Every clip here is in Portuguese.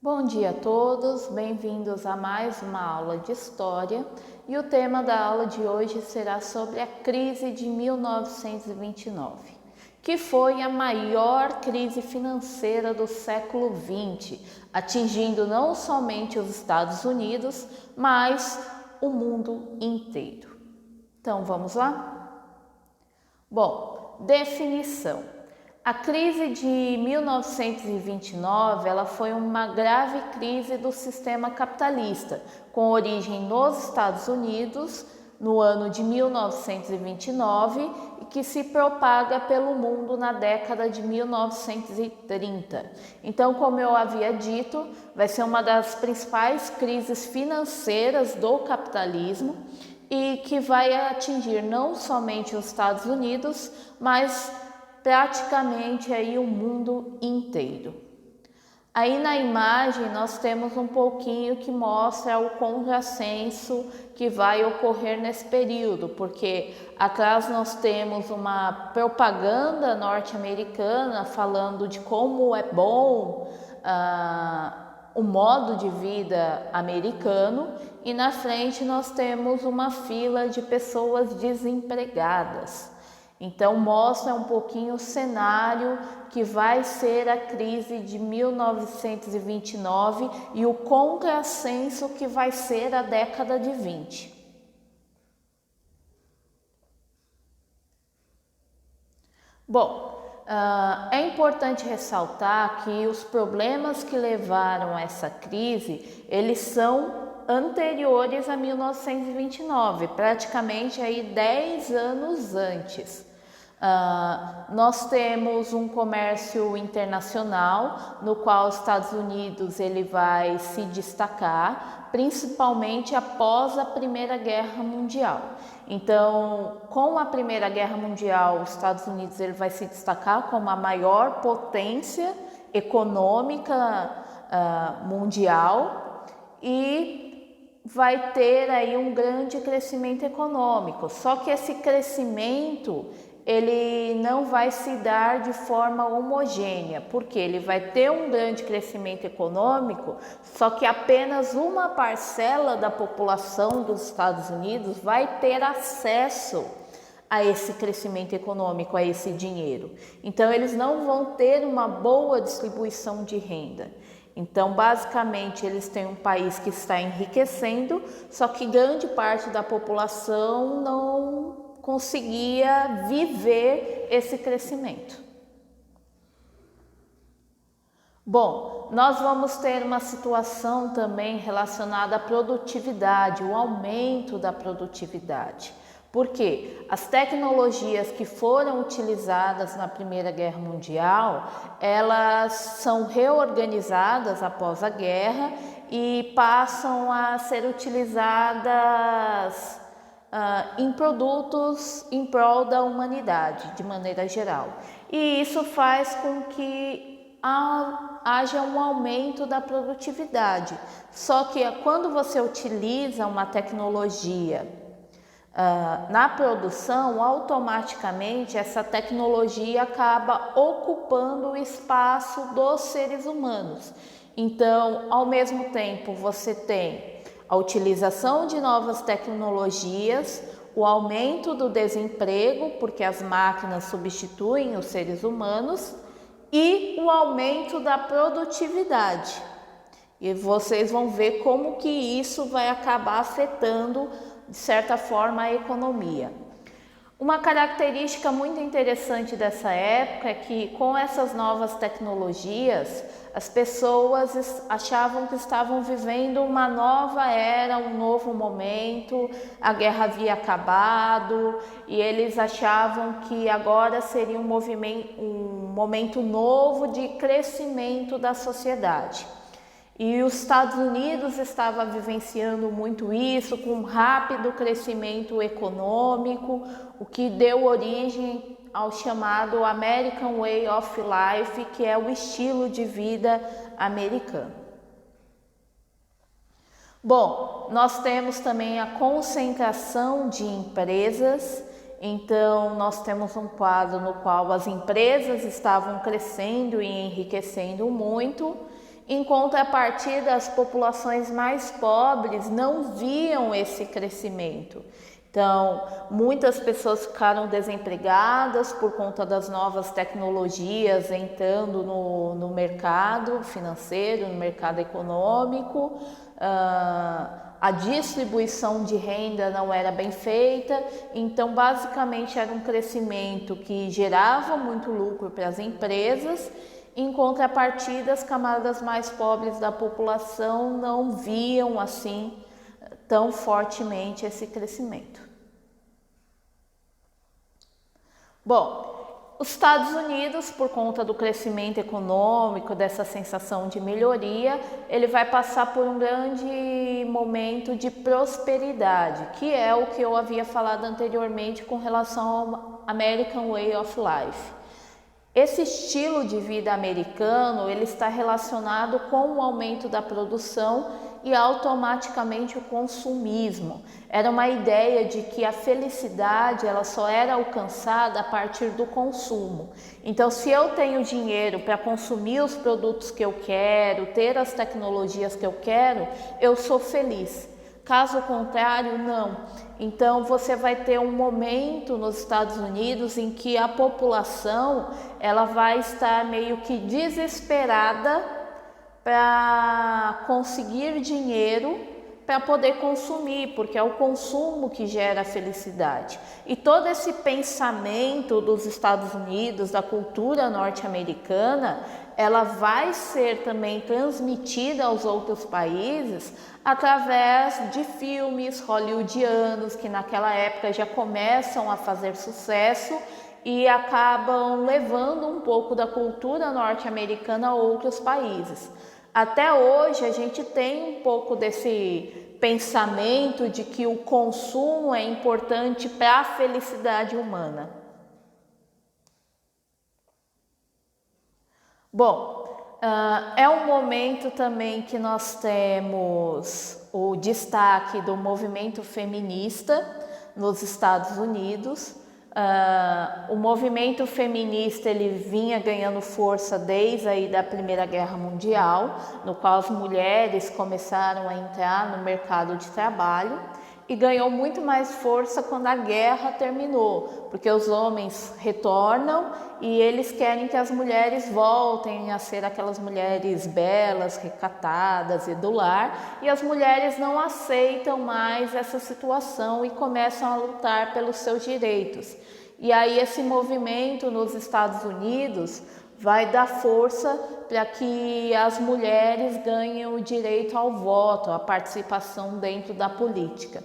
Bom dia a todos, bem-vindos a mais uma aula de História e o tema da aula de hoje será sobre a crise de 1929, que foi a maior crise financeira do século XX, atingindo não somente os Estados Unidos, mas o mundo inteiro. Então vamos lá? Bom, definição. A crise de 1929 ela foi uma grave crise do sistema capitalista, com origem nos Estados Unidos no ano de 1929 e que se propaga pelo mundo na década de 1930. Então, como eu havia dito, vai ser uma das principais crises financeiras do capitalismo e que vai atingir não somente os Estados Unidos, mas praticamente aí o mundo inteiro. Aí na imagem nós temos um pouquinho que mostra o contrassenso que vai ocorrer nesse período, porque atrás nós temos uma propaganda norte-americana falando de como é bom o modo de vida americano e na frente nós temos uma fila de pessoas desempregadas. Então mostra um pouquinho o cenário que vai ser a crise de 1929 e o contrassenso que vai ser a década de 20. Bom, é importante ressaltar que os problemas que levaram a essa crise, eles são anteriores a 1929, praticamente aí 10 anos antes. Nós temos um comércio internacional no qual os Estados Unidos ele vai se destacar, principalmente após a Primeira Guerra Mundial. Então, com a Primeira Guerra Mundial, os Estados Unidos ele vai se destacar como a maior potência econômica mundial e vai ter aí um grande crescimento econômico. Só que esse crescimento ele não vai se dar de forma homogênea, porque ele vai ter um grande crescimento econômico, só que apenas uma parcela da população dos Estados Unidos vai ter acesso a esse crescimento econômico, a esse dinheiro. Então, eles não vão ter uma boa distribuição de renda. Então, basicamente, eles têm um país que está enriquecendo, só que grande parte da população não conseguia viver esse crescimento. Bom, nós vamos ter uma situação também relacionada à produtividade, o aumento da produtividade. Porque as tecnologias que foram utilizadas na Primeira Guerra Mundial, elas são reorganizadas após a guerra e passam a ser utilizadas em produtos em prol da humanidade, de maneira geral. E isso faz com que haja um aumento da produtividade. Só que quando você utiliza uma tecnologia na produção, automaticamente essa tecnologia acaba ocupando o espaço dos seres humanos. Então, ao mesmo tempo, você tem a utilização de novas tecnologias, o aumento do desemprego, porque as máquinas substituem os seres humanos, e o aumento da produtividade. E vocês vão ver como que isso vai acabar afetando, de certa forma, a economia. Uma característica muito interessante dessa época é que, com essas novas tecnologias, as pessoas achavam que estavam vivendo uma nova era, um novo momento, a guerra havia acabado e eles achavam que agora seria um momento novo de crescimento da sociedade. E os Estados Unidos estava vivenciando muito isso, com um rápido crescimento econômico, o que deu origem ao chamado American Way of Life, que é o estilo de vida americano. Bom, nós temos também a concentração de empresas. Então, nós temos um quadro no qual as empresas estavam crescendo e enriquecendo muito, Em contrapartida, as populações mais pobres não viam esse crescimento. Então, muitas pessoas ficaram desempregadas por conta das novas tecnologias entrando no mercado financeiro, no mercado econômico. A distribuição de renda não era bem feita, então basicamente era um crescimento que gerava muito lucro para as empresas. Em contrapartida, as camadas mais pobres da população não viam assim tão fortemente esse crescimento. Bom, os Estados Unidos, por conta do crescimento econômico, dessa sensação de melhoria, ele vai passar por um grande momento de prosperidade, que é o que eu havia falado anteriormente com relação ao American Way of Life. Esse estilo de vida americano, ele está relacionado com o aumento da produção e automaticamente o consumismo. Era uma ideia de que a felicidade ela só era alcançada a partir do consumo. Então, se eu tenho dinheiro para consumir os produtos que eu quero, ter as tecnologias que eu quero, eu sou feliz. Caso contrário, não. Então, você vai ter um momento nos Estados Unidos em que a população ela vai estar meio que desesperada para conseguir dinheiro para poder consumir, porque é o consumo que gera a felicidade. E todo esse pensamento dos Estados Unidos, da cultura norte-americana, ela vai ser também transmitida aos outros países através de filmes hollywoodianos que naquela época já começam a fazer sucesso e acabam levando um pouco da cultura norte-americana a outros países. Até hoje a gente tem um pouco desse pensamento de que o consumo é importante para a felicidade humana. Bom, é um momento também que nós temos o destaque do movimento feminista nos Estados Unidos. O movimento feminista ele vinha ganhando força desde aí da Primeira Guerra Mundial, no qual as mulheres começaram a entrar no mercado de trabalho e ganhou muito mais força quando a guerra terminou, porque os homens retornam e eles querem que as mulheres voltem a ser aquelas mulheres belas, recatadas e do lar, e as mulheres não aceitam mais essa situação e começam a lutar pelos seus direitos. E aí esse movimento nos Estados Unidos vai dar força para que as mulheres ganhem o direito ao voto, a participação dentro da política.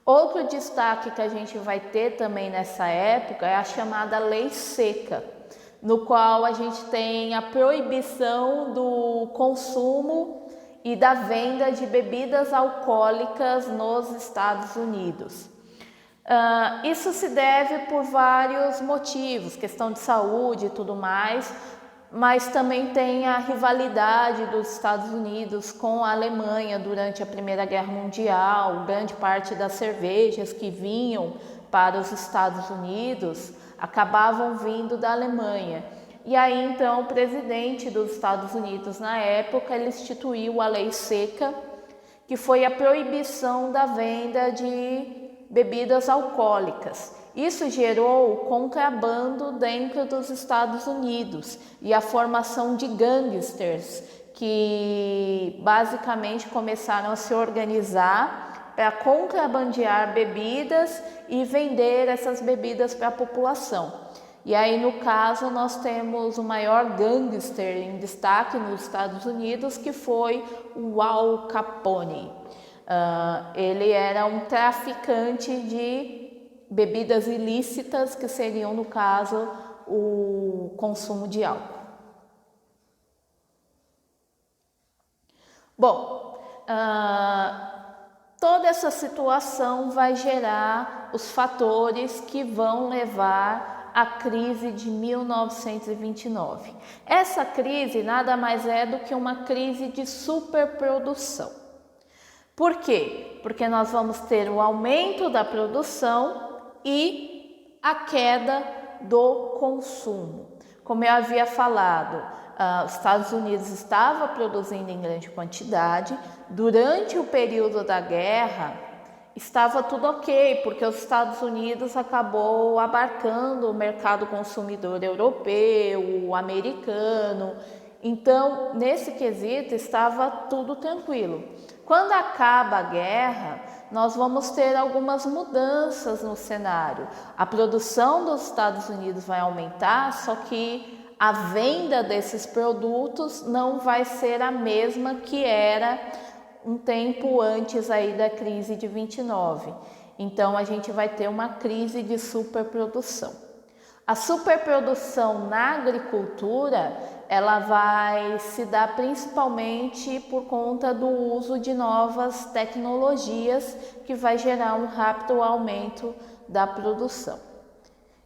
Outro destaque que a gente vai ter também nessa época é a chamada Lei Seca, no qual a gente tem a proibição do consumo e da venda de bebidas alcoólicas nos Estados Unidos. Isso se deve por vários motivos, questão de saúde e tudo mais, mas também tem a rivalidade dos Estados Unidos com a Alemanha durante a Primeira Guerra Mundial. Grande parte das cervejas que vinham para os Estados Unidos acabavam vindo da Alemanha. E aí então o presidente dos Estados Unidos na época ele instituiu a Lei Seca, que foi a proibição da venda de bebidas alcoólicas. Isso gerou contrabando dentro dos Estados Unidos e a formação de gangsters que basicamente começaram a se organizar para contrabandear bebidas e vender essas bebidas para a população. E aí no caso nós temos o maior gangster em destaque nos Estados Unidos, que foi o Al Capone. Ele era um traficante de bebidas ilícitas, que seriam, no caso, o consumo de álcool. Bom, toda essa situação vai gerar os fatores que vão levar à crise de 1929. Essa crise nada mais é do que uma crise de superprodução. Por quê? Porque nós vamos ter o aumento da produção e a queda do consumo. Como eu havia falado, os Estados Unidos estava produzindo em grande quantidade. Durante o período da guerra, estava tudo ok, porque os Estados Unidos acabou abarcando o mercado consumidor europeu, americano. Então, nesse quesito, estava tudo tranquilo. Quando acaba a guerra, nós vamos ter algumas mudanças no cenário. A produção dos Estados Unidos vai aumentar, só que a venda desses produtos não vai ser a mesma que era um tempo antes aí da crise de 29. Então a gente vai ter uma crise de superprodução. A superprodução na agricultura, ela vai se dar principalmente por conta do uso de novas tecnologias que vai gerar um rápido aumento da produção.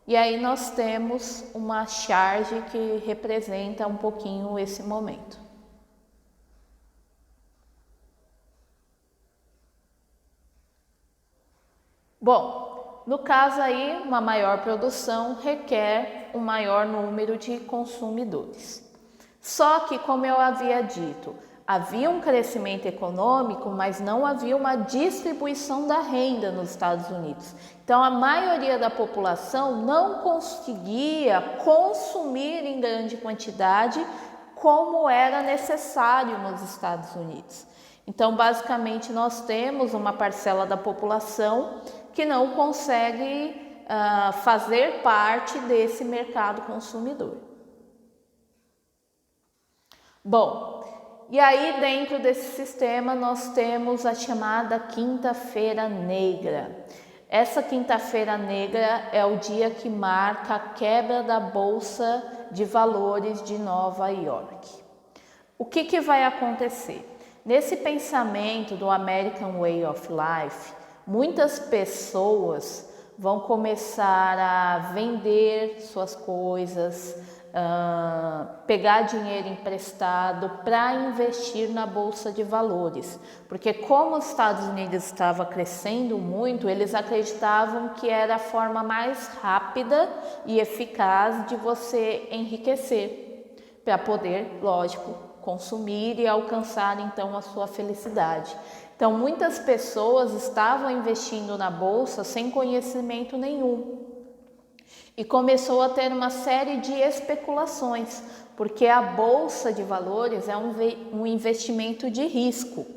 E aí nós temos uma charge que representa um pouquinho esse momento. Bom, no caso aí, uma maior produção requer um maior número de consumidores. Só que, como eu havia dito, havia um crescimento econômico, mas não havia uma distribuição da renda nos Estados Unidos. Então, a maioria da população não conseguia consumir em grande quantidade como era necessário nos Estados Unidos. Então, basicamente, nós temos uma parcela da população que não consegue fazer parte desse mercado consumidor. Bom, e aí dentro desse sistema nós temos a chamada Quinta-feira Negra. Essa Quinta-feira Negra é o dia que marca a quebra da Bolsa de Valores de Nova York. O que vai acontecer? Nesse pensamento do American Way of Life, muitas pessoas vão começar a vender suas coisas, pegar dinheiro emprestado para investir na Bolsa de Valores. Porque como os Estados Unidos estava crescendo muito, eles acreditavam que era a forma mais rápida e eficaz de você enriquecer, para poder, lógico, consumir e alcançar então a sua felicidade. Então, muitas pessoas estavam investindo na bolsa sem conhecimento nenhum e começou a ter uma série de especulações, porque a bolsa de valores é um investimento de risco.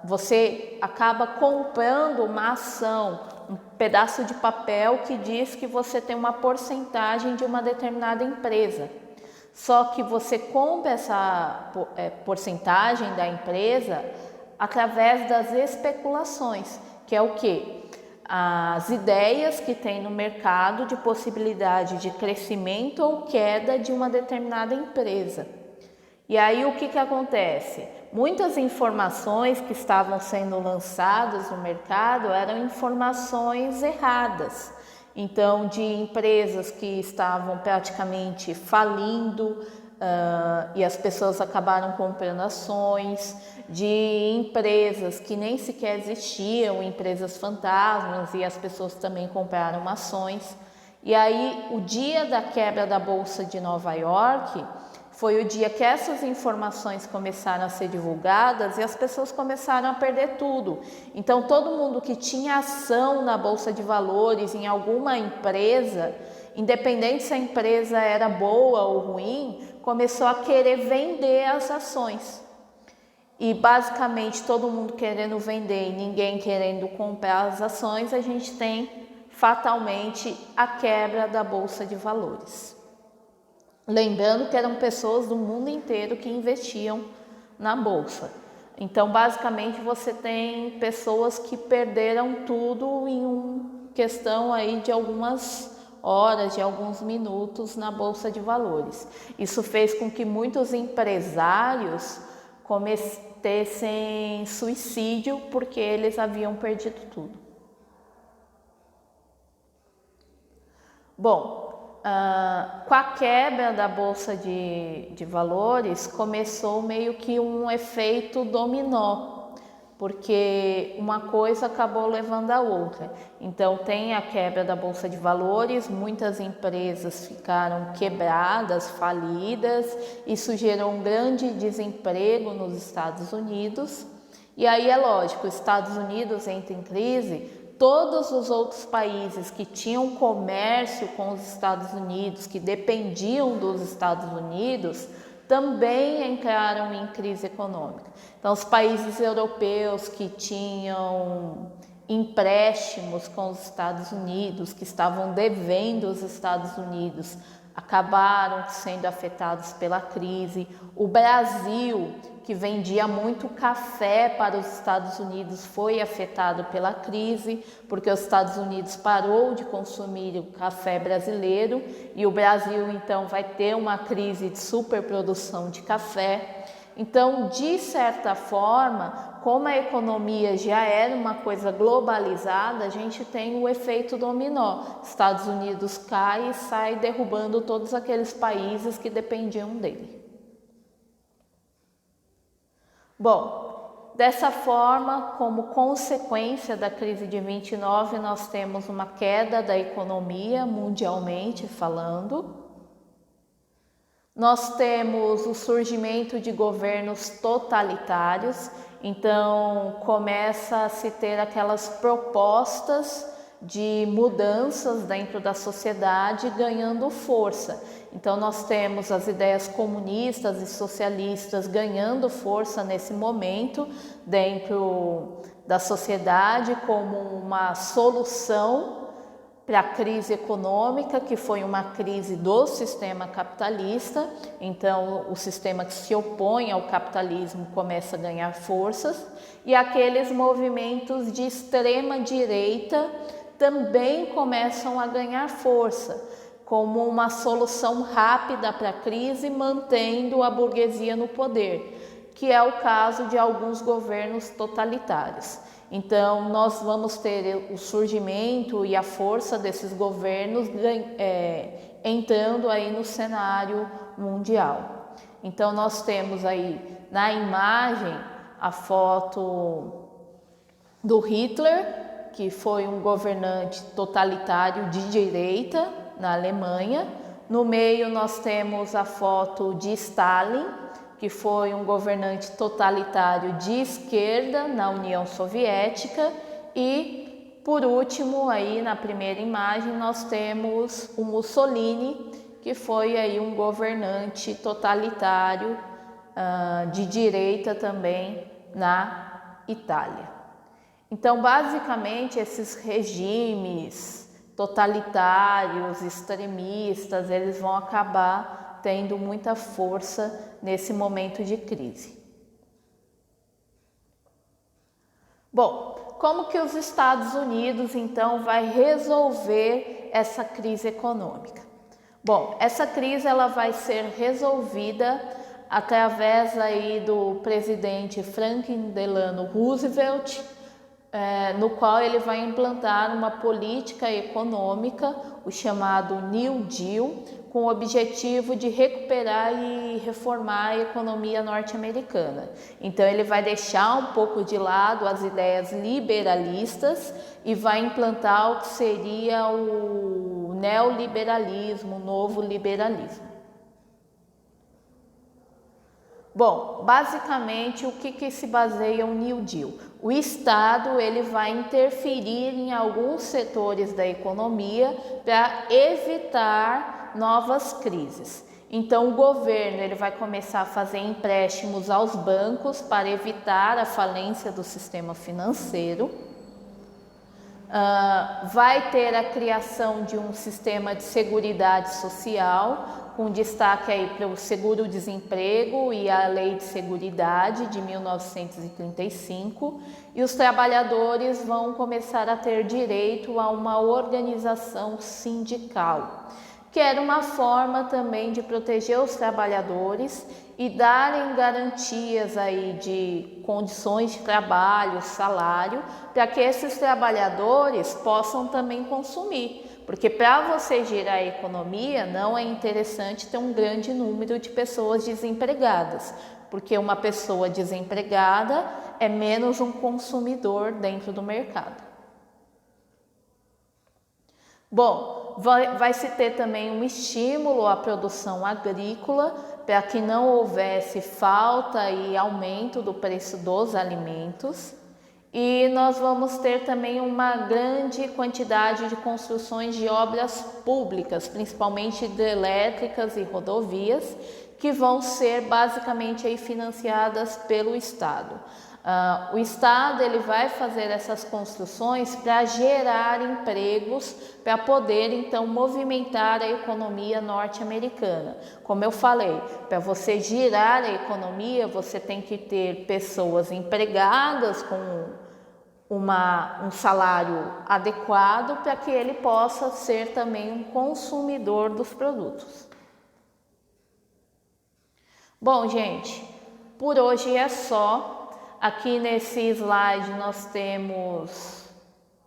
Você acaba comprando uma ação, um pedaço de papel que diz que você tem uma porcentagem de uma determinada empresa. Só que você compra essa porcentagem da empresa através das especulações, que é o quê? As ideias que tem no mercado de possibilidade de crescimento ou queda de uma determinada empresa. E aí o que acontece? Muitas informações que estavam sendo lançadas no mercado eram informações erradas. Então, de empresas que estavam praticamente falindo e as pessoas acabaram comprando ações, de empresas que nem sequer existiam, empresas fantasmas, e as pessoas também compraram ações. E aí, o dia da quebra da Bolsa de Nova York foi o dia que essas informações começaram a ser divulgadas e as pessoas começaram a perder tudo. Então, todo mundo que tinha ação na Bolsa de Valores em alguma empresa, independente se a empresa era boa ou ruim, começou a querer vender as ações. E basicamente todo mundo querendo vender e ninguém querendo comprar as ações, a gente tem fatalmente a quebra da Bolsa de Valores. Lembrando que eram pessoas do mundo inteiro que investiam na bolsa. Então, basicamente, você tem pessoas que perderam tudo em uma questão aí de algumas horas, de alguns minutos na Bolsa de Valores. Isso fez com que muitos empresários cometessem suicídio porque eles haviam perdido tudo. Bom, com a quebra da Bolsa de Valores, começou meio que um efeito dominó. porque uma coisa acabou levando a outra. Então tem a quebra da Bolsa de Valores, muitas empresas ficaram quebradas, falidas, isso gerou um grande desemprego nos Estados Unidos. E aí é lógico, os Estados Unidos entra em crise, todos os outros países que tinham comércio com os Estados Unidos, que dependiam dos Estados Unidos, também entraram em crise econômica. Então, os países europeus que tinham empréstimos com os Estados Unidos, que estavam devendo os Estados Unidos, acabaram sendo afetados pela crise. O Brasil, que vendia muito café para os Estados Unidos, foi afetado pela crise, porque os Estados Unidos parou de consumir o café brasileiro e o Brasil então vai ter uma crise de superprodução de café. Então, de certa forma, como a economia já era uma coisa globalizada, a gente tem o efeito dominó. Estados Unidos cai e sai derrubando todos aqueles países que dependiam dele. Bom, dessa forma, como consequência da crise de 29, nós temos uma queda da economia mundialmente falando. Nós temos o surgimento de governos totalitários, então começa a se ter aquelas propostas de mudanças dentro da sociedade ganhando força. Então nós temos as ideias comunistas e socialistas ganhando força nesse momento dentro da sociedade como uma solução para a crise econômica, que foi uma crise do sistema capitalista. Então o sistema que se opõe ao capitalismo começa a ganhar forças, e aqueles movimentos de extrema direita também começam a ganhar força, como uma solução rápida para a crise, mantendo a burguesia no poder, que é o caso de alguns governos totalitários. Então, nós vamos ter o surgimento e a força desses governos entrando aí no cenário mundial. Então, nós temos aí na imagem a foto do Hitler, que foi um governante totalitário de direita na Alemanha. No meio nós temos a foto de Stalin, que foi um governante totalitário de esquerda na União Soviética. E por último, aí na primeira imagem, nós temos o Mussolini, que foi aí um governante totalitário de direita também na Itália. Então, basicamente, esses regimes totalitários, extremistas, eles vão acabar tendo muita força nesse momento de crise. Bom, como que os Estados Unidos, então, vai resolver essa crise econômica? Bom, essa crise ela vai ser resolvida através aí do presidente Franklin Delano Roosevelt, no qual ele vai implantar uma política econômica, o chamado New Deal, com o objetivo de recuperar e reformar a economia norte-americana. Então ele vai deixar um pouco de lado as ideias liberalistas e vai implantar o que seria o neoliberalismo, o novo liberalismo. Bom, basicamente o que se baseia o New Deal? O Estado ele vai interferir em alguns setores da economia para evitar novas crises. Então o governo ele vai começar a fazer empréstimos aos bancos para evitar a falência do sistema financeiro. Vai ter a criação de um sistema de seguridade social, com destaque aí para o seguro-desemprego e a Lei de Seguridade de 1935, e os trabalhadores vão começar a ter direito a uma organização sindical, que era uma forma também de proteger os trabalhadores e darem garantias aí de condições de trabalho, salário, para que esses trabalhadores possam também consumir. Porque para você girar a economia, não é interessante ter um grande número de pessoas desempregadas. porque uma pessoa desempregada é menos um consumidor dentro do mercado. Bom, vai se ter também um estímulo à produção agrícola para que não houvesse falta e aumento do preço dos alimentos. E nós vamos ter também uma grande quantidade de construções de obras públicas, principalmente hidrelétricas e rodovias, que vão ser basicamente aí financiadas pelo Estado. O Estado ele vai fazer essas construções para gerar empregos, para poder então movimentar a economia norte-americana. Como eu falei, para você girar a economia, você tem que ter pessoas empregadas com um salário adequado para que ele possa ser também um consumidor dos produtos. Bom, gente, por hoje é só. Aqui nesse slide nós temos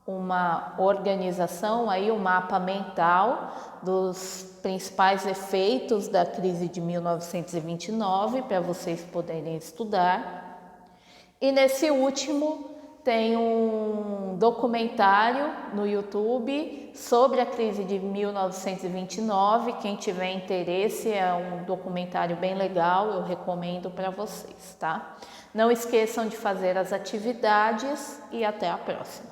uma organização, aí, um mapa mental dos principais efeitos da crise de 1929 para vocês poderem estudar. E nesse último tem um documentário no YouTube sobre a crise de 1929. Quem tiver interesse, é um documentário bem legal, eu recomendo para vocês, tá? Não esqueçam de fazer as atividades e até a próxima.